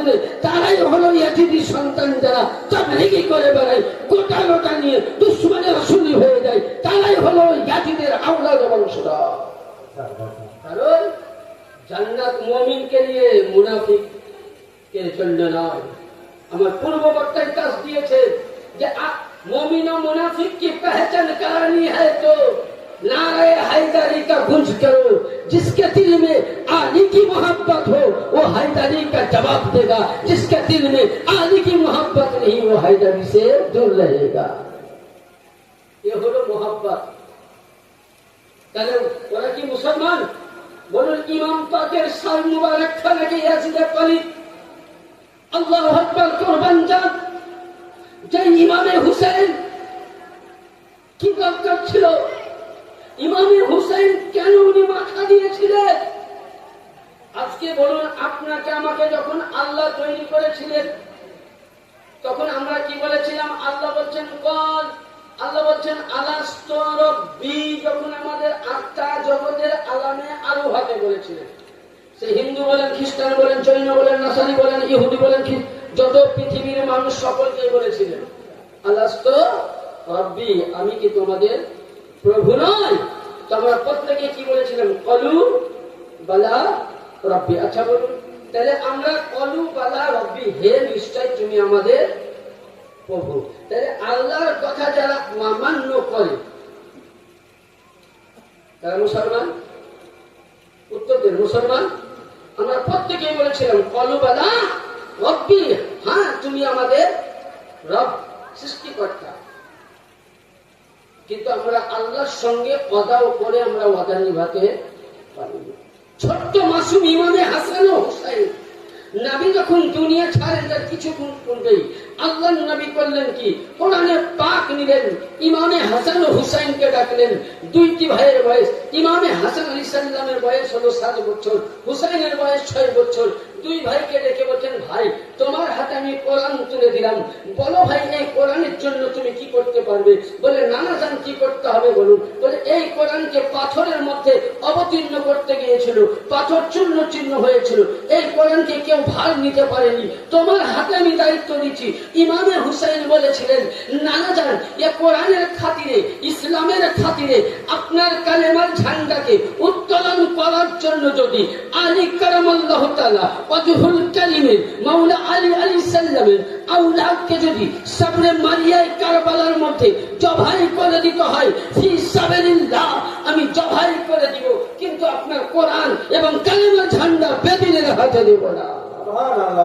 থাকলে তারাই হলো ইয়াজিদির সন্তান, যারা তাবলীগি করে বেড়ায়, গোটা গোটা নিয়ে দুশমনের আসলি হয়ে যায়, তারাই হলো ইয়াজিদের আওলাদ বংশধর। কারণ জান্নাত মুমিনকে নিয়ে মুনাফিককে জন্য নয়। আমার পূর্ববর্তায় কাজ দিয়েছে যে मोमिन और मुनाफिक की पहचान करानी है तो नारे हैदरी का गूंज करो। जिसके दिल में आली की मोहब्बत हो वो हैदरी का जवाब देगा, जिसके दिल में आली की मोहब्बत नहीं वो हैदरी से दूर रहेगा। ये हलो मोहब्बत। ওরা কি মুসলমান? বলুন ইমাম পাকের সাল মুবারক খানাকে ইয়াজিদের পলিত আল্লাহু আকবার কুরবান জান। যে ইমামে হুসেন কি দরকার ছিল? ইমামে হুসেন কেন উনি মাথা দিয়েছিলেন? আজকে বলুন আপনাকে আমাকে যখন আল্লাহ তৈরি করেছিলেন তখন আমরা কি বলেছিলাম? আল্লাহ বলছেন কল, আল্লাহ বলছেন আলাস্তু রব্বি, যখন আমাদের আত্মা জগতের আলামে আরো হাতে বলেছিলেন। সে হিন্দু বলেন, খ্রিস্টান বলেন, জৈন বলেন, নাসারি বলেন, ইহুদি বলেন, যত পৃথিবীর মানুষ সকলকে বলেছিলেন আলাস্তু রব্বি, আমি কি তোমাদের প্রভু নয়? তোমরা প্রত্যেকে কি বলেছিলেন? কলু বালা রব্বি। আচ্ছা বলুন তাহলে আমরা কলু বালা রব্বি, হে নিশ্চয় তুমি আমাদের প্রভু। তাহলে আল্লাহর কথা যারা মান্য করে তারা মুসলমান? উত্তর দেন মুসলমান। আমরা প্রত্যেকেই বলেছিলাম কলু বালা রব্বি, হ্যাঁ তুমি আমাদের রব, সৃষ্টিকর্তা। কিন্তু আমরা আল্লাহর সঙ্গে ওয়াদাও করে আমরা ওয়াদা নিভাতে পারিনি। ছোট্ট মাসুম ইমামে হাসান ও হুসাইন নবী যখন দুনিয়া ছাড়েন তার কিছুক্ষণ পূর্বেই আল্লাহ নবী করলেন কি? কোরআনে পাক নিলেন, ইমামে হাসান ও হুসাইনকে ডাকলেন। দুইটি ভাইয়ের বয়স, ইমামে হাসান আলাইহিস সালামের বয়স হলো 7 বছর, হুসাইনের বয়স 6 বছর। দুই ভাইকে ডেকে বলছেন, ভাই তোমার হাতে আমি কোরআন তুলে দিলাম, বলো ভাই এই কোরআনের জন্য তুমি কি করতে পারবে? বলে নানা জান কি করতে হবে বলুন। বলে এই কোরআনকে পাথরের মধ্যে অবতীর্ণ করতে গিয়েছিল, পাথর চূর্ণ চিহ্ন হয়েছিল, এই কোরআনকে কেউ ভার নিতে পারেনি, তোমার হাতে আমি দায়িত্ব দিচ্ছি। ইমামে হুসাইন বলেছিলেন, নানা জান এ কোরআনের খাতিরে, ইসলামের খাতিরে আপনার কালেমার ঝান্ডাকে উত্তোলন করার জন্য যদি আলী কারামাল্লাহু তাআলা ওয়াজহুল কালিমের মাওলা আলী আলাইহিস সালামের আওলাদকে যদি সাবরে মারিয়ায় কারবালার মধ্যে জবাই করে দিতে হয় ফি সাবিলিল্লাহ, আমি জবাই করে দিব, কিন্তু আপনার কোরআন এবং কালেমার ঝান্ডা বেদিনের হাতে দেব না। সুবহানাল্লাহ।